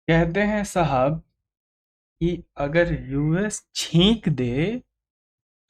कहते हैं साहब कि अगर यूएस छींक दे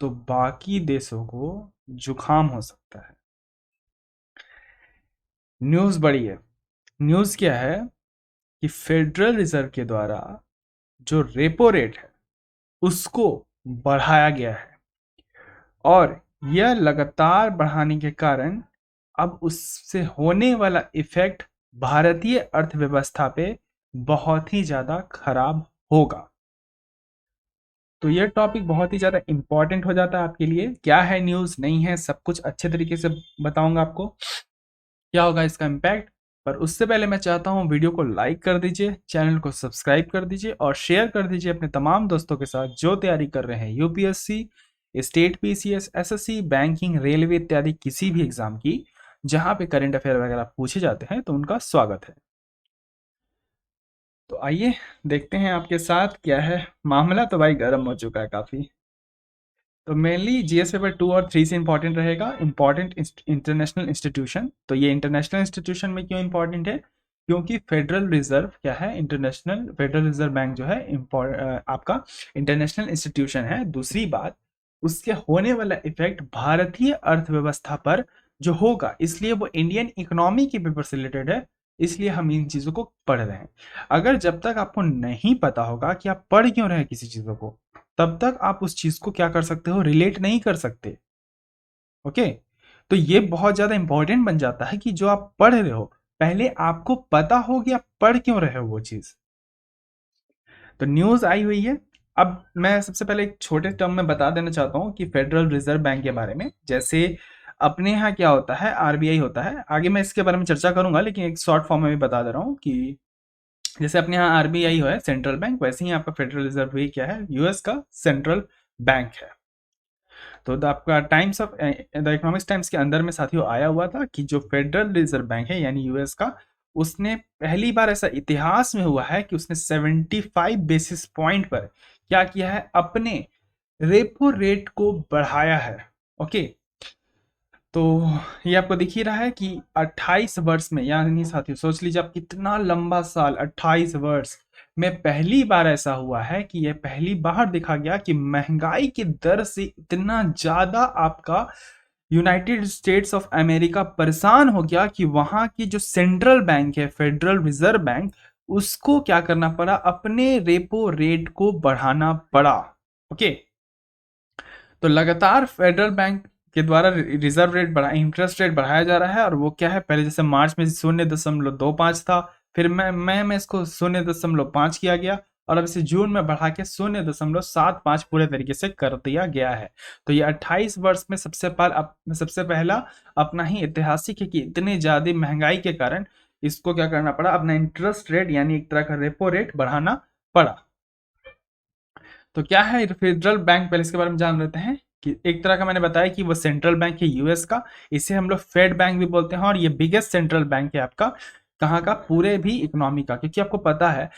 तो बाकी देशों को जुकाम हो सकता है। न्यूज़ बड़ी है। न्यूज़ क्या है कि फेडरल रिजर्व के द्वारा जो रेपो रेट है उसको बढ़ाया गया है और यह लगातार बढ़ाने के कारण अब उससे होने वाला इफेक्ट भारतीय अर्थव्यवस्था पे बहुत ही ज़्यादा खराब होगा। तो ये टॉपिक बहुत ही ज़्यादा इंपॉर्टेंट हो जाता है आपके लिए। क्या है न्यूज़, नहीं है, सब कुछ अच्छे तरीके से बताऊंगा आपको क्या होगा इसका इम्पैक्ट। पर उससे पहले मैं चाहता हूँ वीडियो को लाइक कर दीजिए, चैनल को सब्सक्राइब कर दीजिए और शेयर कर दीजिए अपने तमाम दोस्तों के साथ जो तैयारी कर रहे हैं UPSC, state PCS, SSC, banking, railway इत्यादि किसी भी एग्जाम की जहाँ पे करंट अफेयर वगैरह पूछे जाते हैं तो उनका स्वागत है। तो आइए देखते हैं आपके साथ क्या है मामला। तो भाई गर्म हो चुका है काफ़ी। तो मेनली जीएस पेपर 2 और 3 से इंपॉर्टेंट रहेगा। इंपॉर्टेंट इंटरनेशनल इंस्टीट्यूशन, तो ये इंटरनेशनल इंस्टीट्यूशन में क्यों इंपॉर्टेंट है? क्योंकि फेडरल रिजर्व क्या है, इंटरनेशनल फेडरल रिजर्व बैंक जो है आपका इंटरनेशनल इंस्टीट्यूशन है। दूसरी बात, उसके होने वाला इफेक्ट भारतीय अर्थव्यवस्था पर जो होगा, इसलिए वो इंडियन इकोनॉमी के पेपर से रिलेटेड है, इसलिए हम इन चीज़ों को पढ़ रहे हैं। अगर जब तक आपको नहीं पता होगा कि आप पढ़ क्यों रहे हैं किसी चीज़ों को, तब तक आप उस चीज को क्या कर सकते हो, रिलेट नहीं कर सकते। ओके, तो ये बहुत ज्यादा इंपॉर्टेंट बन जाता है कि जो आप पढ़ रहे हो पहले आपको पता हो कि आप पढ़ क्यों रहे हो वो चीज। तो न्यूज आई हुई है। अब मैं सबसे पहले एक छोटे टर्म में बता देना चाहता हूँ कि फेडरल रिजर्व बैंक के बारे में। जैसे अपने यहाँ क्या होता है, आरबीआई होता है, आगे मैं इसके बारे में चर्चा करूंगा, लेकिन एक शॉर्ट फॉर्म में भी बता दे रहा हूँ कि जैसे अपने यहाँ आरबीआई है सेंट्रल बैंक, वैसे ही आपका फेडरल रिजर्व भी क्या है, यूएस का सेंट्रल बैंक है। तो आपका times of the economics times के अंदर में साथियों आया हुआ था कि जो फेडरल रिजर्व बैंक है यानी यूएस का, उसने पहली बार ऐसा इतिहास में हुआ है कि उसने 75 बेसिस पॉइंट पर क्या किया है, अपने रेपो रेट को बढ़ाया है। ओके, तो ये आपको दिख ही रहा है कि 28 वर्ष में, यानी साथियों सोच लीजिए आप कितना लंबा साल, 28 वर्ष में पहली बार ऐसा हुआ है कि यह पहली बार देखा गया कि महंगाई की दर से इतना ज्यादा आपका यूनाइटेड स्टेट्स ऑफ अमेरिका परेशान हो गया कि वहां की जो सेंट्रल बैंक है, फेडरल रिजर्व बैंक, उसको क्या करना पड़ा, अपने रेपो रेट को बढ़ाना पड़ा। ओके, तो लगातार फेडरल बैंक के द्वारा रिजर्व रेट बढ़ा, इंटरेस्ट रेट बढ़ाया जा रहा है। और वो क्या है, पहले जैसे मार्च में 0.25 था, फिर मैं इसको 0.5 किया गया और अब इसे जून में बढ़ा के 0.75 पूरे तरीके से कर दिया गया है। तो ये 28 वर्ष में सबसे पहला अपना ही ऐतिहासिक है कि इतने ज्यादा महंगाई के कारण इसको क्या करना पड़ा, अपना इंटरेस्ट रेट यानी एक तरह का रेपो रेट बढ़ाना पड़ा। तो क्या है फेडरल बैंक, पहले इसके बारे में जान लेते हैं कि एक तरह का मैंने बताया कि वो सेंट्रल बैंक है यूएस का, इसे हम लोग फेड बैंक भी बोलते हैं और ये बिगेस्ट सेंट्रल बैंक है आपका कहाँ का, पूरे भी इकोनॉमी का। क्योंकि आपको पता है,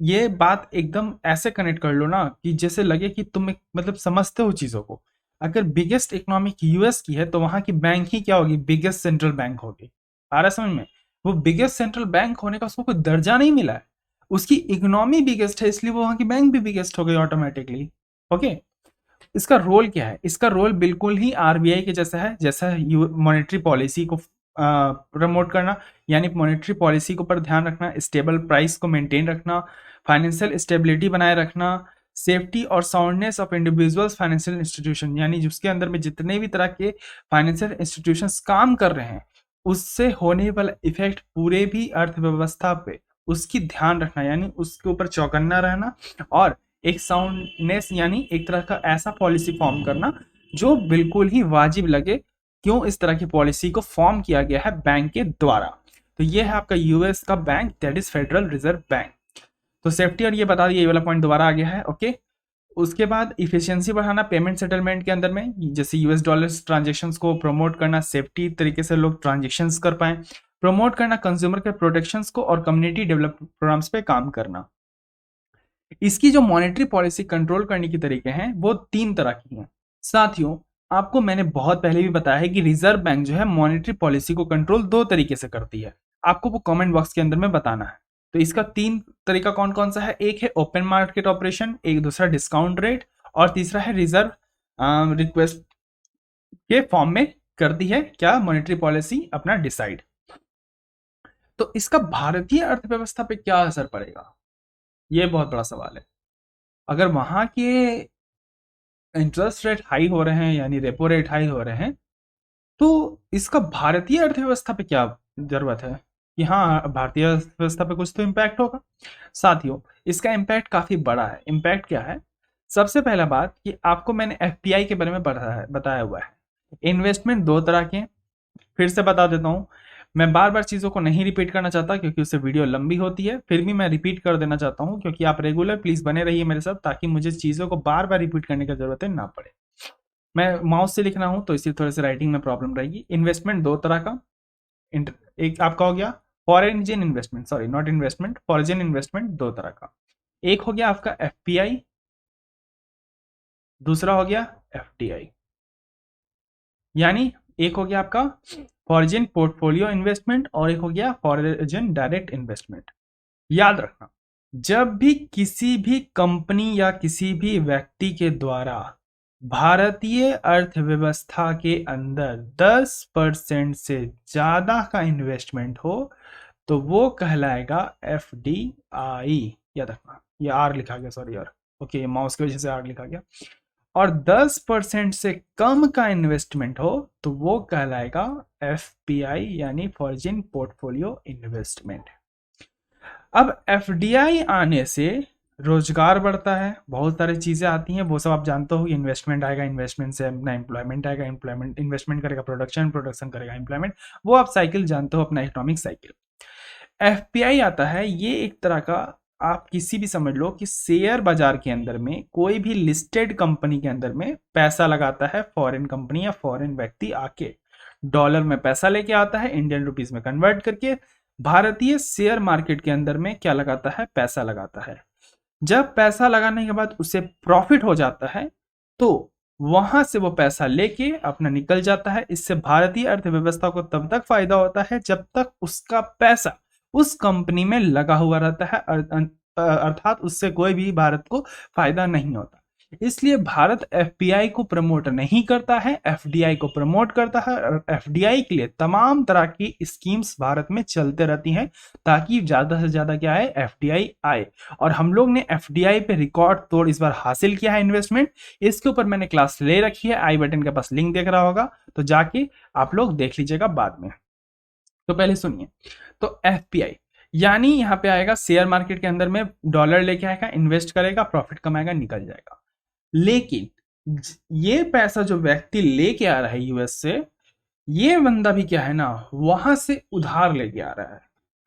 ये बात एकदम ऐसे कनेक्ट कर लो ना कि जैसे लगे कि तुम मतलब समझते हो चीजों को। अगर बिगेस्ट इकोनॉमिक यूएस की है तो वहां की बैंक ही क्या होगी, बिगेस्ट सेंट्रल बैंक होगी। आ रहा है समझ में? वो बिगेस्ट सेंट्रल बैंक होने का उसको कोई दर्जा नहीं मिला है, उसकी इकोनॉमी बिगेस्ट है इसलिए वो वहां की बैंक भी बिगेस्ट हो गई ऑटोमेटिकली। ओके, इसका रोल क्या है? इसका रोल बिल्कुल ही आरबीआई के जैसा है, जैसा मॉनेटरी पॉलिसी को प्रमोट करना, यानी मॉनेटरी पॉलिसी के ऊपर ध्यान रखना, स्टेबल प्राइस को मेंटेन रखना, फाइनेंशियल स्टेबिलिटी बनाए रखना, सेफ्टी और soundness of individuals financial institution, यानी जिसके अंदर में जितने भी तरह के फाइनेंशियल इंस्टीट्यूशंस काम कर रहे हैं उससे होने वाला इफेक्ट पूरे भी अर्थव्यवस्था पे उसकी ध्यान रखना, यानी उसके ऊपर चौकन्ना रहना और एक साउंडनेस यानी एक तरह का ऐसा पॉलिसी फॉर्म करना जो बिल्कुल ही वाजिब लगे। क्यों इस तरह की पॉलिसी को फॉर्म किया गया है बैंक के द्वारा? तो ये है आपका यूएस का bank, that is federal reserve bank. तो सेफ्टी और ये बता दिए, ये वाला पॉइंट दोबारा आ गया है। ओके, उसके बाद इफिशियंसी बढ़ाना पेमेंट सेटलमेंट के अंदर में, जैसे यूएस डॉलर्स ट्रांजेक्शन्स को प्रमोट करना, सेफ्टी तरीके से लोग ट्रांजेक्शन्स कर पाए, प्रमोट करना कंज्यूमर के प्रोटेक्शंस को और कम्युनिटी डेवलपमेंट प्रोग्राम्स पे काम करना। इसकी जो मॉनेटरी पॉलिसी कंट्रोल करने की तरीके हैं वो 3 तरह की हैं। साथियों, आपको मैंने बहुत पहले भी बताया है कि रिजर्व बैंक जो है मॉनेटरी पॉलिसी को कंट्रोल 2 तरीके से करती है। आपको वो कमेंट बॉक्स के अंदर में बताना है। तो इसका 3 तरीका कौन कौन सा है? एक है ओपन मार्केट ऑपरेशन, एक दूसरा डिस्काउंट रेट, और तीसरा है रिजर्व रिक्वेस्ट के फॉर्म में कर दी है क्या मॉनेटरी पॉलिसी अपना डिसाइड। तो इसका भारतीय अर्थव्यवस्था पे क्या असर पड़ेगा, ये बहुत बड़ा सवाल है। अगर वहां के इंटरेस्ट रेट हाई हो रहे हैं, यानी रेपो रेट हाई हो रहे हैं, तो इसका भारतीय अर्थव्यवस्था पे क्या जरूरत है कि हाँ भारतीय अर्थव्यवस्था पे कुछ तो इम्पैक्ट होगा। साथियों, इसका इम्पैक्ट काफी बड़ा है। इम्पैक्ट क्या है? सबसे पहला बात कि आपको मैंने एफपीआई के बारे में बताया हुआ है। इन्वेस्टमेंट दो तरह के, फिर से बता देता हूँ। मैं बार बार चीज़ों को नहीं रिपीट करना चाहता क्योंकि उससे वीडियो लंबी होती है, फिर भी मैं रिपीट कर देना चाहता हूँ क्योंकि आप रेगुलर प्लीज बने रहिए मेरे साथ, ताकि मुझे चीज़ों को बार बार रिपीट करने की जरूरत ना पड़े। मैं माउस से लिख रहा हूँ तो इसलिए थोड़े से राइटिंग में प्रॉब्लम रहेगी। इन्वेस्टमेंट दो तरह का, एक आपका हो गया foreign investment, sorry not investment, foreign investment दो तरह का। एक हो गया आपका एफपीआई, दूसरा हो गया एफडीआई। यानी एक हो गया आपका फॉरेन पोर्टफोलियो इन्वेस्टमेंट और एक हो गया फॉरेन डायरेक्ट इन्वेस्टमेंट। याद रखना, जब भी किसी भी कंपनी या किसी भी व्यक्ति के द्वारा भारतीय अर्थव्यवस्था के अंदर 10% से ज्यादा का इन्वेस्टमेंट हो तो वो कहलाएगा एफडीआई। याद रखना, ये आर लिखा गया, सॉरी यार, ओके माउस की वजह से आर लिखा गया। और 10% से कम का इन्वेस्टमेंट हो तो वो कहलाएगा एफपीआई, यानी फॉरेन पोर्टफोलियो इन्वेस्टमेंट। अब एफडीआई आने से रोजगार बढ़ता है, बहुत सारी चीजें आती हैं, वो सब आप जानते हो। इन्वेस्टमेंट आएगा, इन्वेस्टमेंट से अपना एम्प्लॉयमेंट आएगा, एम्प्लॉयमेंट इन्वेस्टमेंट करेगा प्रोडक्शन, प्रोडक्शन करेगा एम्प्लॉयमेंट, वो आप साइकिल जानते हो अपना इकोनॉमिक साइकिल। एफपीआई आता है, ये एक तरह का आप किसी भी समझ लो कि शेयर बाजार के अंदर में कोई भी लिस्टेड कंपनी के अंदर में पैसा लगाता है फॉरेन कंपनी या फॉरेन व्यक्ति आके, डॉलर में पैसा लेके आता है, इंडियन रुपीज में कन्वर्ट करके भारतीय शेयर मार्केट के अंदर में क्या लगाता है? पैसा लगाता है। जब पैसा लगाने के बाद उसे प्रॉफिट हो जाता है तो वहां से वो पैसा लेके अपना निकल जाता है। इससे भारतीय अर्थव्यवस्था को तब तक फायदा होता है जब तक उसका पैसा उस कंपनी में लगा हुआ रहता है, अर्थात उससे कोई भी भारत को फायदा नहीं होता। इसलिए भारत एफपीआई को प्रमोट नहीं करता है, एफडीआई को प्रमोट करता है। और एफडीआई के लिए तमाम तरह की स्कीम्स भारत में चलते रहती हैं ताकि ज्यादा से ज्यादा क्या है? एफडीआई आए। और हम लोग ने एफडीआई पे रिकॉर्ड तोड़ इस बार हासिल किया है इन्वेस्टमेंट। इसके ऊपर मैंने क्लास ले रखी है, आई बटन के पास लिंक देख रहा होगा तो जाके आप लोग देख लीजिएगा बाद में। तो पहले सुनिए, तो एफपीआई यानी यहाँ पे आएगा शेयर मार्केट के अंदर में डॉलर लेके आएगा, इन्वेस्ट करेगा, प्रॉफिट कमाएगा, निकल जाएगा। लेकिन ये पैसा जो व्यक्ति लेके आ रहा है यूएस से, ये बंदा भी क्या है ना, वहां से उधार लेके आ रहा है।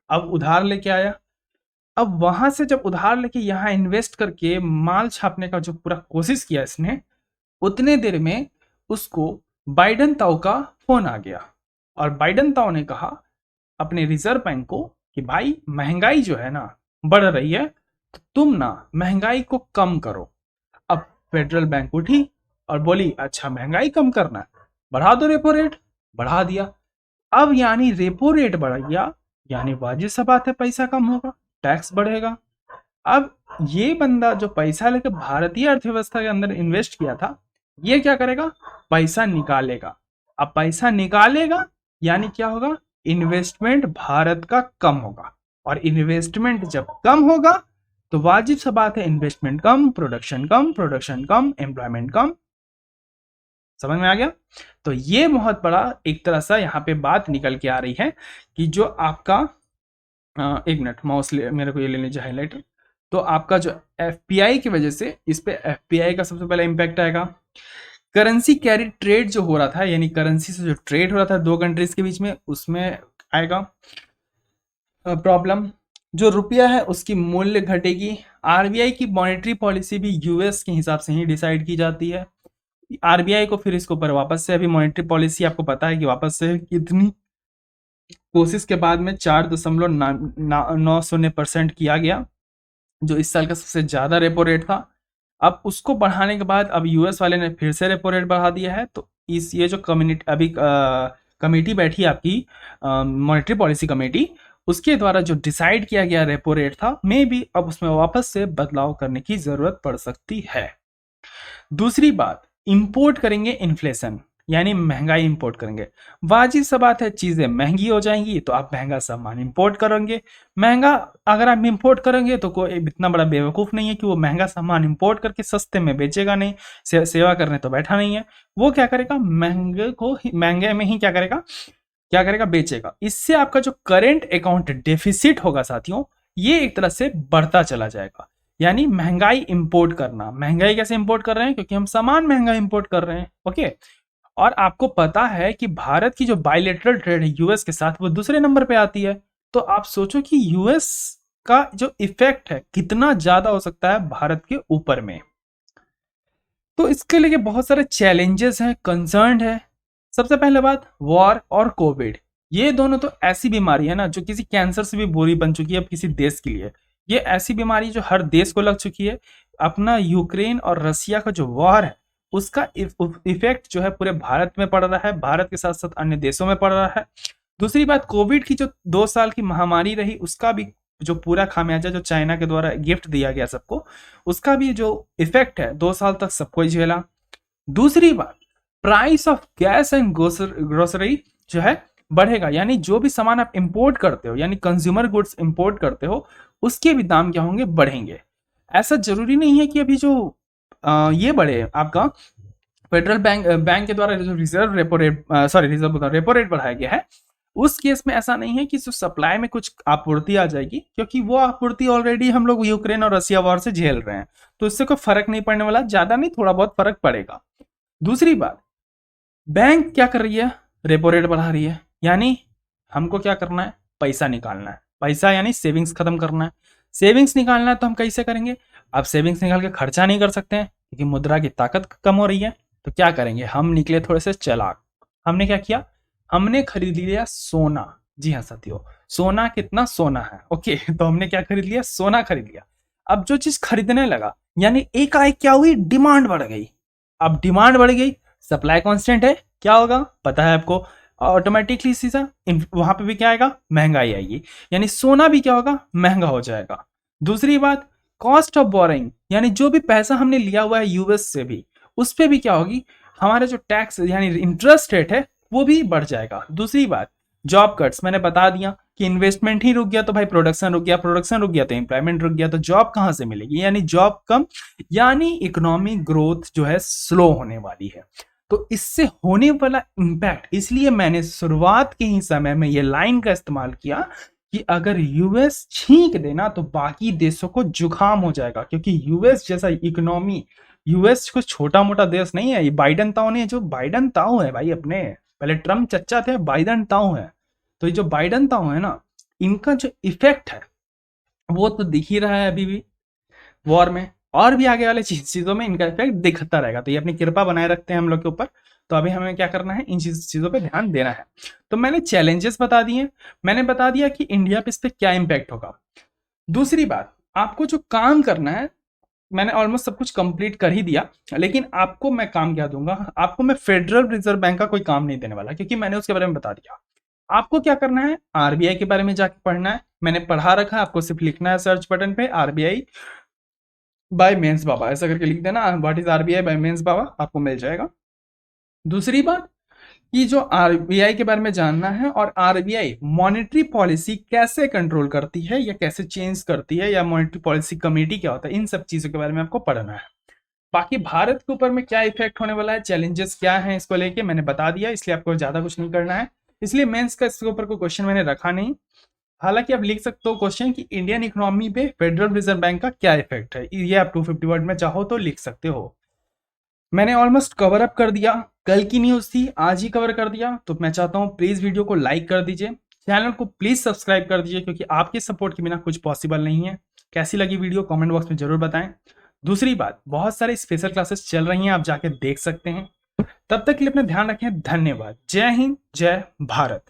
अब उधार लेके आया, अब वहां से जब उधार लेके यहाँ इन्वेस्ट करके माल छापने का जो पूरा कोशिश किया इसने, उतने देर में उसको बाइडन ताऊ का फोन आ गया। और बाइडन ताऊ ने कहा अपने रिजर्व बैंक को कि भाई महंगाई जो है ना बढ़ रही है, तो तुम ना महंगाई को कम करो। अब फेडरल बैंक उठी और बोली अच्छा महंगाई कम करना है, बढ़ा दो रेपो रेट। बढ़ा दिया। अब यानी रेपो रेट बढ़ गया, यानी वाजिब सा बात है पैसा कम होगा, टैक्स बढ़ेगा। अब ये बंदा जो पैसा लेकर भारतीय अर्थव्यवस्था के अंदर इन्वेस्ट किया था, ये क्या करेगा? पैसा निकालेगा। अब पैसा निकालेगा यानी क्या होगा? इन्वेस्टमेंट भारत का कम होगा। और इन्वेस्टमेंट जब कम होगा तो वाजिब सा बात है इन्वेस्टमेंट कम, प्रोडक्शन कम, प्रोडक्शन कम, एम्प्लॉयमेंट कम। समझ में आ गया? तो ये बहुत बड़ा एक तरह से यहाँ पे बात निकल के आ रही है कि जो आपका एक मिनट माउस मेरे को ये लेने चाहिए हाइलाइटर। तो आपका जो एफपीआई की वजह से इस पे एफपीआई का सबसे पहला इंपैक्ट आएगा। करेंसी कैरी ट्रेड जो हो रहा था, यानी करेंसी से जो ट्रेड हो रहा था दो कंट्रीज के बीच में, उसमें आएगा प्रॉब्लम। जो रुपया है उसकी मूल्य घटेगी। आरबीआई की मॉनेटरी पॉलिसी भी यूएस के हिसाब से ही डिसाइड की जाती है। आरबीआई को फिर इसके ऊपर वापस से अभी मॉनेटरी पॉलिसी आपको पता है कि वापस से कितनी कोशिश के बाद में 4.90% किया गया, जो इस साल का सबसे ज्यादा रेपो रेट था। अब उसको बढ़ाने के बाद अब यूएस वाले ने फिर से रेपो रेट बढ़ा दिया है। तो इस ये जो कम्युनिटी अभी कमेटी बैठी है आपकी मॉनेटरी पॉलिसी कमेटी, उसके द्वारा जो डिसाइड किया गया रेपो रेट था, मे भी अब उसमें वापस से बदलाव करने की जरूरत पड़ सकती है। दूसरी बात, इंपोर्ट करेंगे इन्फ्लेशन, यानी महंगाई इंपोर्ट करेंगे। वाजिब सा बात है, चीजें महंगी हो जाएंगी तो आप महंगा सामान इंपोर्ट करेंगे। महंगा अगर आप इंपोर्ट करेंगे तो कोई इतना बड़ा बेवकूफ नहीं है कि वो महंगा सामान इंपोर्ट करके सस्ते में बेचेगा नहीं। सेवा करने तो बैठा नहीं है, वो क्या करेगा, महंगे में ही क्या करेगा, बेचेगा। इससे आपका जो करेंट अकाउंट डेफिसिट होगा साथियों, ये एक तरह से बढ़ता चला जाएगा। यानी महंगाई इंपोर्ट करना, महंगाई कैसे इंपोर्ट कर रहे हैं, क्योंकि हम सामान महंगा इंपोर्ट कर रहे हैं। ओके, और आपको पता है कि भारत की जो बायलैटरल ट्रेड है यूएस के साथ, वो दूसरे नंबर पे आती है। तो आप सोचो कि यूएस का जो इफेक्ट है कितना ज्यादा हो सकता है भारत के ऊपर में। तो इसके लिए बहुत सारे चैलेंजेस हैं, कंसर्न है। सबसे पहले बात, वॉर और कोविड, ये दोनों तो ऐसी बीमारी है ना जो किसी कैंसर से भी बुरी बन चुकी है अब किसी देश के लिए। ये ऐसी बीमारी जो हर देश को लग चुकी है। अपना यूक्रेन और रसिया का जो वॉर है, उसका इफेक्ट जो है पूरे भारत में पड़ रहा है, भारत के साथ साथ अन्य देशों में पड़ रहा है। दूसरी बात, कोविड की जो 2 साल की महामारी रही, उसका भी जो पूरा खामियाजा जो चाइना के द्वारा गिफ्ट दिया गया सबको, उसका भी जो इफेक्ट है 2 साल तक सबको ही झेला। दूसरी बात, price of gas and grocery जो है बढ़ेगा, यानी जो भी सामान आप इंपोर्ट करते हो, यानी कंज्यूमर गुड्स इंपोर्ट करते हो, उसके भी दाम क्या होंगे, बढ़ेंगे। ऐसा जरूरी नहीं है कि अभी जो ये बढ़े, आपका फेडरल बैंक के द्वारा जो रेपो रेट बढ़ाया गया है, उस केस में ऐसा नहीं है कि सप्लाई में कुछ आपूर्ति आ जाएगी, क्योंकि वो आपूर्ति ऑलरेडी हम लोग यूक्रेन और रसिया वॉर से झेल रहे हैं, तो इससे कोई फर्क नहीं पड़ने वाला, ज्यादा नहीं, थोड़ा बहुत फर्क पड़ेगा। दूसरी बात, बैंक क्या कर रही है, रेपो रेट बढ़ा रही है, यानी हमको क्या करना है, पैसा निकालना है। पैसा यानी सेविंग्स खत्म करना है। सेविंग्स निकालना है तो हम कैसे करेंगे, अब सेविंग्स निकाल के खर्चा नहीं कर सकते हैं क्योंकि मुद्रा की ताकत कम हो रही है। तो क्या करेंगे, हम निकले थोड़े से चालाक। हमने क्या किया, हमने खरीद लिया सोना। जी हाँ साथियों, सोना कितना सोना है, ओके, तो हमने क्या खरीद लिया, सोना खरीद लिया। अब जो चीज खरीदने लगा, यानी एकाएक क्या हुई, डिमांड बढ़ गई। अब डिमांड बढ़ गई, सप्लाई कांस्टेंट है, क्या होगा पता है आपको, ऑटोमेटिकली सीधा वहां पे भी क्या आएगा, महंगाई आएगी, यानी सोना भी क्या होगा, महंगा हो जाएगा। दूसरी बात, कॉस्ट ऑफ बोरिंग, यानी जो भी पैसा हमने लिया हुआ है यूएस से भी, उस पर भी क्या होगी, हमारे जो टैक्स यानी इंटरेस्ट रेट है वो भी बढ़ जाएगा। दूसरी बात, जॉब कट्स, मैंने बता दिया कि इन्वेस्टमेंट ही रुक गया तो भाई प्रोडक्शन रुक गया, प्रोडक्शन रुक गया तो एम्प्लॉयमेंट रुक गया, तो जॉब कहां से मिलेगी, यानी जॉब कम, यानी इकोनॉमिक ग्रोथ जो है स्लो होने वाली है। तो इससे होने वाला इंपैक्ट, इसलिए मैंने शुरुआत के ही समय में ये लाइन का इस्तेमाल किया कि अगर यूएस छींक देना तो बाकी देशों को जुकाम हो जाएगा, क्योंकि यूएस जैसा इकोनॉमी, यूएस कुछ छोटा मोटा देश नहीं है। ये बाइडन ताऊ ने, जो बाइडन ताऊ है भाई, अपने पहले ट्रम्प चच्चा थे, बाइडन ताऊ है, तो ये जो बाइडन ताऊ है ना, इनका जो इफेक्ट है वो तो दिख ही रहा है अभी भी वॉर में, और भी आगे वाले चीजों में इनका इफेक्ट दिखता रहेगा। तो ये अपनी कृपा बनाए रखते हैं हम लोग के ऊपर। तो अभी हमें क्या करना है, इन चीजों पे ध्यान देना है। तो मैंने चैलेंजेस बता दिए, मैंने बता दिया कि इंडिया पे इस पे क्या इंपैक्ट होगा। दूसरी बात, आपको जो काम करना है, मैंने ऑलमोस्ट सब कुछ कंप्लीट कर ही दिया, लेकिन आपको मैं काम क्या दूंगा, आपको मैं फेडरल रिजर्व बैंक का कोई काम नहीं देने वाला, क्योंकि मैंने उसके बारे में बता दिया। आपको क्या करना है, आरबीआई के बारे में जाके पढ़ना है, मैंने पढ़ा रखा है, आपको सिर्फ लिखना है सर्च बटन पे आरबीआई बाय मेंस बाबा, ऐसा करके लिख देना, what is RBI by mains Baba, आपको मिल जाएगा। दूसरी बात, कि जो आरबीआई के बारे में जानना है, और आरबीआई मॉनेटरी पॉलिसी कैसे कंट्रोल करती है या कैसे चेंज करती है, या मॉनेटरी पॉलिसी कमेटी क्या होता है, इन सब चीजों के बारे में आपको पढ़ना है। बाकी भारत के ऊपर में क्या इफेक्ट होने वाला है, चैलेंजेस क्या हैं, इसको लेके मैंने बता दिया, इसलिए आपको ज्यादा कुछ नहीं करना है। इसलिए मेंस का इसके ऊपर कोई क्वेश्चन मैंने रखा नहीं। हालांकि आप लिख सकते हो क्वेश्चन कि इंडियन इकोनॉमी पे फेडरल रिजर्व बैंक का क्या इफेक्ट है, ये आप 250 वर्ड में चाहो तो लिख सकते हो। मैंने ऑलमोस्ट कवर अप कर दिया, कल की न्यूज थी आज ही कवर कर दिया। तो मैं चाहता हूँ प्लीज वीडियो को लाइक कर दीजिए, चैनल को प्लीज सब्सक्राइब कर दीजिए, क्योंकि आपके सपोर्ट के बिना कुछ पॉसिबल नहीं है। कैसी लगी वीडियो कमेंट बॉक्स में जरूर बताएं। दूसरी बात, बहुत सारे स्पेशल क्लासेस चल रही हैं, आप जाके देख सकते हैं। तब तक के लिए अपना ध्यान रखें, धन्यवाद, जय हिंद, जय भारत।